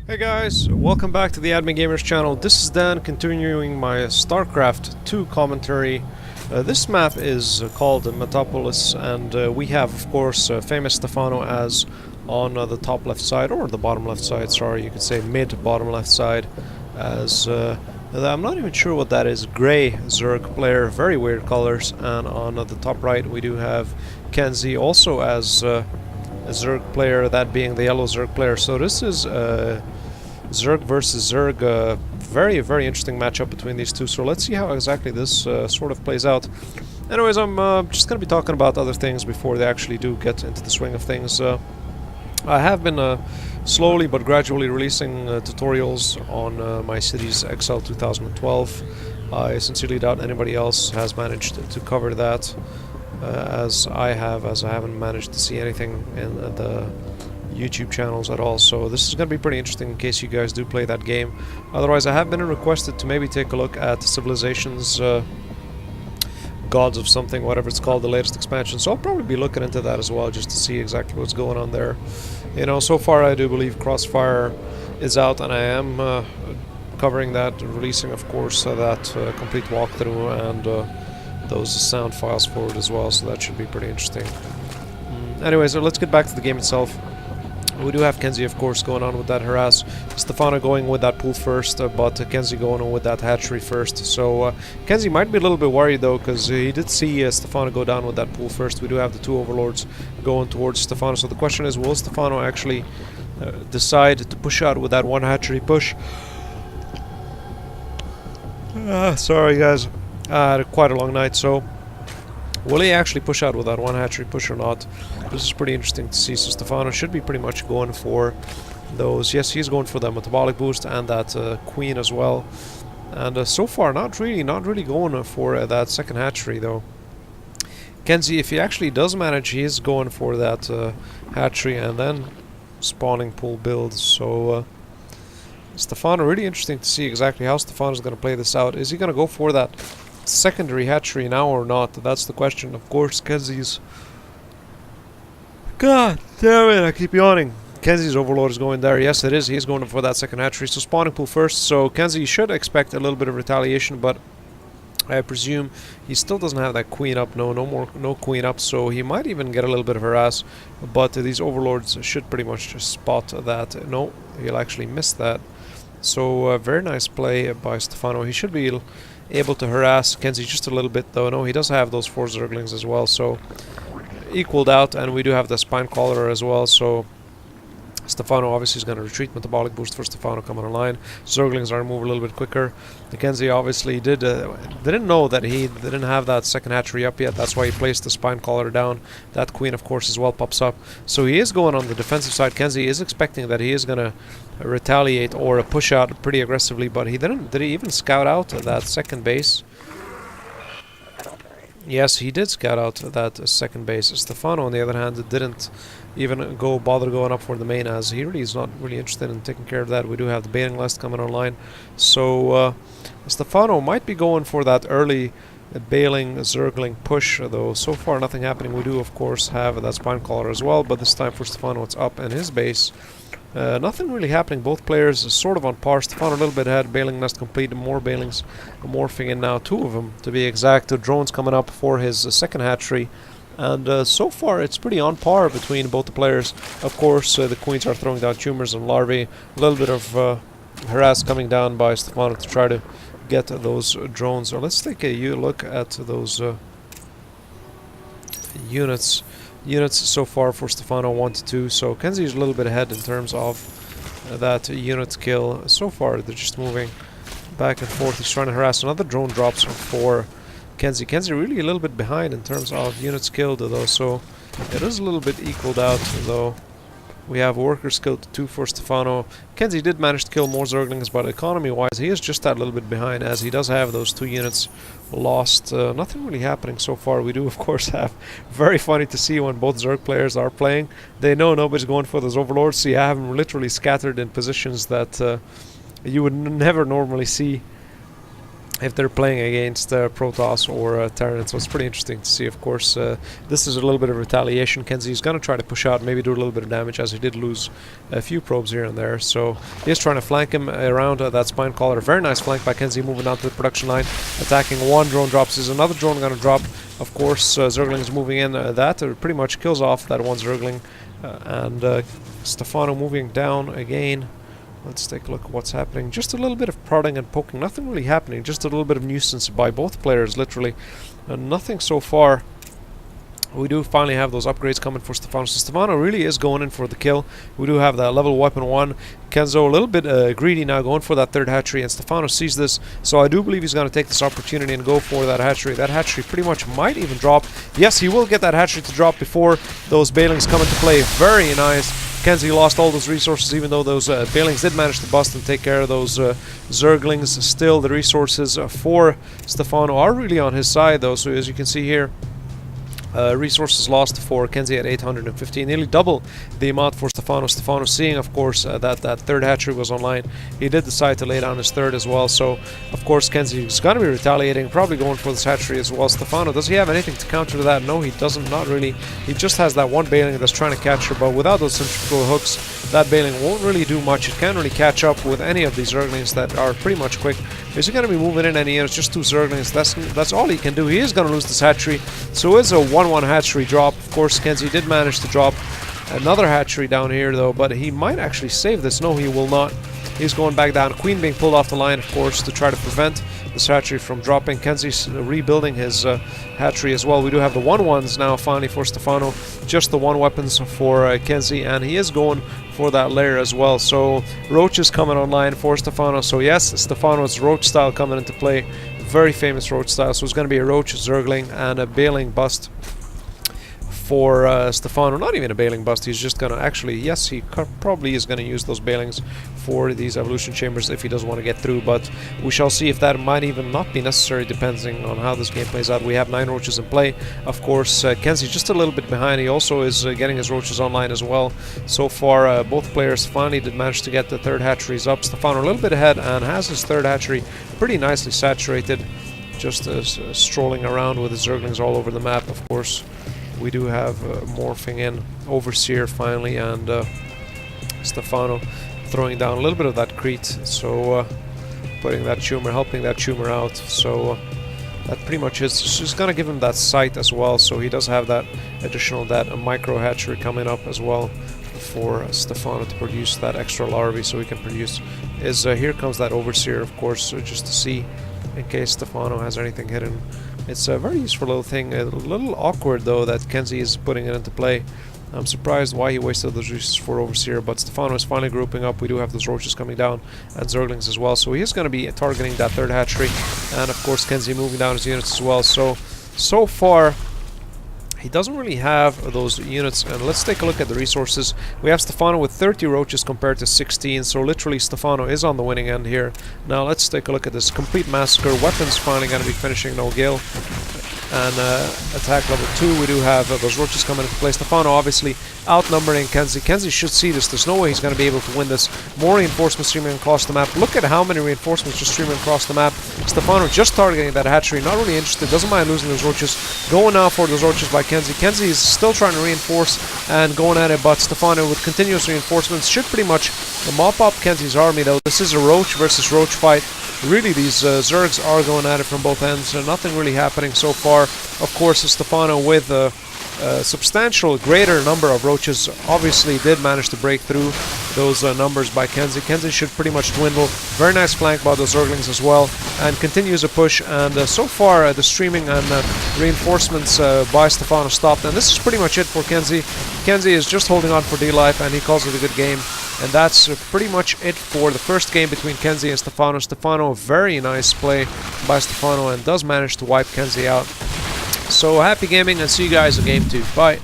Hey guys, welcome back to the AddMeGamers channel. This is Dan continuing my StarCraft 2 commentary. This map is called Metropolis, and we have, of course, famous Stephano as on the top left side, or the bottom left side, sorry, you could say mid-bottom left side, as I'm not even sure what that is, grey Zerg player, very weird colors, and on the top right we do have KenZy also as a Zerg player, that being the yellow Zerg player. So this is Zerg versus Zerg, very interesting matchup between these two. So let's see how exactly this sort of plays out. Anyways, I'm just going to be talking about other things before they actually do get into the swing of things. I have been slowly but gradually releasing tutorials on my Cities XL 2012. I sincerely doubt anybody else has managed to cover that as I haven't managed to see anything in the YouTube channels at all, so this is going to be pretty interesting in case you guys do play that game. Otherwise, I have been requested to maybe take a look at Civilization's Gods of something, whatever it's called, the latest expansion, so I'll probably be looking into that as well, just to see exactly what's going on there. You know, so far I do believe Crossfire is out, and I am covering that, releasing, of course, that complete walkthrough and those sound files for it as well, so that should be pretty interesting. Anyways, let's get back to the game itself. We do have KenZy, of course, going on with that harass. Stephano going with that pool first, but KenZy going on with that hatchery first. So KenZy might be a little bit worried though, because he did see Stephano go down with that pool first. We do have the two overlords going towards Stephano. So the question is, will Stephano actually decide to push out with that one hatchery push? Sorry guys, I had quite a long night, so will he actually push out with that one hatchery push or not? This is pretty interesting to see. So Stephano should be pretty much going for those. Yes, he's going for the metabolic boost and that queen as well. And so far, not really going for that second hatchery though. KenZy, if he actually does manage, he is going for that hatchery and then spawning pool build. So Stephano, really interesting to see exactly how Stephano is going to play this out. Is he going to go for that secondary hatchery now or not? That's the question. Of course, KenZy's... God damn it, I keep yawning. KenZy's overlord is going there. Yes, it is. He's going for that second hatchery. So spawning pool first. So KenZy should expect a little bit of retaliation, but I presume he still doesn't have that queen up. No queen up. So he might even get a little bit of harass. But these overlords should pretty much just spot that. No, he'll actually miss that. So very nice play by Stephano. He should be able to harass KenZy just a little bit though. No, he does have those 4 Zerglings as well, so equaled out, and we do have the Spine Collar as well, so Stephano obviously is going to retreat. Metabolic boost for Stephano coming online. Zerglings are moving a little bit quicker. KenZy obviously didn't know that he didn't have that second hatchery up yet. That's why he placed the Spine Collar down. That queen, of course, as well pops up. So he is going on the defensive side. KenZy is expecting that he is going to retaliate or push out pretty aggressively, but he didn't. Did he even scout out that second base? Yes, he did scout out that second base. Stephano, on the other hand, didn't even bother going up for the main, as he really is not really interested in taking care of that. We do have the baiting list coming online, so Stephano might be going for that early bailing Zergling push, though so far nothing happening. We do, of course, have that Spine Collar as well, but this time for Stephano it's up in his base. Nothing really happening. Both players are sort of on par. Stephano a little bit ahead. Bailing nest complete. More bailings morphing in now. 2 of them, to be exact. The drones coming up for his second hatchery. And so far it's pretty on par between both the players. Of course, the queens are throwing down tumors and larvae. A little bit of harass coming down by Stephano to try to get those drones. So let's take a look at those units. Units so far for Stephano 1 to 2, so KenZy is a little bit ahead in terms of that unit kill. So far they're just moving back and forth. He's trying to harass. Another drone drops for KenZy. KenZy really a little bit behind in terms of units killed though, so it is a little bit equaled out though. We have workers killed 2 for Stephano. KenZy did manage to kill more Zerglings, but economy-wise, he is just that little bit behind, as he does have those 2 units lost. Nothing really happening so far. We do, of course, have very funny to see when both Zerg players are playing. They know nobody's going for those overlords, so you have them literally scattered in positions that you would never normally see. if they're playing against Protoss or Terran. So it's pretty interesting to see. Of course, this is a little bit of retaliation. KenZy is going to try to push out, maybe do a little bit of damage, as he did lose a few probes here and there. So he's trying to flank him around that spine collar. Very nice flank by KenZy, moving down to the production line, attacking. One drone drops. Is another drone going to drop? Of course, Zergling's moving in. That pretty much kills off that one Zergling. And Stephano moving down again. Let's take a look at what's happening. Just a little bit of prodding and poking. Nothing really happening. Just a little bit of nuisance by both players, literally. Nothing so far. We do finally have those upgrades coming for Stephano. So Stephano really is going in for the kill. We do have that level weapon 1. KenZy a little bit greedy now, going for that third hatchery, and Stephano sees this. So I do believe he's going to take this opportunity and go for that hatchery. That hatchery pretty much might even drop. Yes, he will get that hatchery to drop before those Bailings come into play. Very nice. KenZy lost all those resources, even though those Bailings did manage to bust and take care of those Zerglings. Still, the resources for Stephano are really on his side, though. So as you can see here, resources lost for KenZy at 815, nearly double the amount for Stephano. Stephano, seeing of course that third hatchery was online, he did decide to lay down his third as well. So of course KenZy is going to be retaliating, probably going for this hatchery as well. Stephano, does he have anything to counter that? No, he doesn't, not really. He just has that one Bailing that's trying to catch her, but without those centrifugal hooks, that Bailing won't really do much. It can't really catch up with any of these Zerglings that are pretty much quick. Is he going to be moving in any units? Just 2 Zerglings. That's all he can do. He is going to lose this hatchery. So it's a 1-1 hatchery drop. Of course, KenZy did manage to drop another hatchery down here, though, but he might actually save this. No, he will not. He's going back down. Queen being pulled off the line, of course, to try to prevent this hatchery from dropping. KenZy's rebuilding his hatchery as well. We do have the 1-1s now, finally, for Stephano. Just the 1 weapons for KenZy, and he is going for that layer as well. So Roach is coming online for Stephano. So yes, Stephano's Roach style coming into play. Very famous Roach style. So it's going to be a Roach, Zergling, and a Bailing bust for Stephano. Not even a Bailing bust. He's just going to actually, yes, he probably is going to use those Bailings for these evolution chambers if he does want to get through, but we shall see if that might even not be necessary depending on how this game plays out. We have 9 Roaches in play. Of course, KenZy just a little bit behind. He also is getting his Roaches online as well. So far, both players finally did manage to get the third hatcheries up. Stephano a little bit ahead and has his third hatchery pretty nicely saturated, just strolling around with his Zerglings all over the map. Of course, we do have morphing in Overseer finally, and Stephano throwing down a little bit of that Crete, so putting that tumor, helping that tumor out. So that pretty much is. She's gonna give him that sight as well, so he does have that additional a micro hatchery coming up as well for Stephano to produce that extra larvae, so he can produce. Here comes that Overseer, of course, just to see in case Stephano has anything hidden. It's a very useful little thing. A little awkward though that KenZy is putting it into play. I'm surprised why he wasted those resources for Overseer, but Stephano is finally grouping up. We do have those Roaches coming down and Zerglings as well, so he is going to be targeting that third hatchery, and of course KenZy moving down his units as well. So far he doesn't really have those units, and let's take a look at the resources. We have Stephano with 30 Roaches compared to 16, so literally Stephano is on the winning end here. Now let's take a look at this complete massacre. Weapons finally going to be finishing. No Gale. And attack level 2, we do have those Roaches coming into play. Stephano obviously outnumbering KenZy. KenZy should see this. There's no way he's going to be able to win this. More reinforcements streaming across the map. Look at how many reinforcements just streaming across the map. Stephano just targeting that hatchery. Not really interested. Doesn't mind losing those Roaches. Going now for those Roaches by KenZy. KenZy is still trying to reinforce and going at it, but Stephano with continuous reinforcements should pretty much mop up KenZy's army, though. This is a Roach versus Roach fight. Really, these Zergs are going at it from both ends, so nothing really happening so far. Of course, Stephano with a substantial greater number of Roaches obviously did manage to break through those numbers by KenZy. KenZy should pretty much dwindle. Very nice flank by those Zerglings as well, and continues a push, and so far the streaming and reinforcements by Stephano stopped, and this is pretty much it for KenZy. KenZy is just holding on for D-Life, and he calls it a good game. And that's pretty much it for the first game between KenZy and Stephano. Stephano, very nice play by Stephano, and does manage to wipe KenZy out. So happy gaming, and see you guys in game 2. Bye.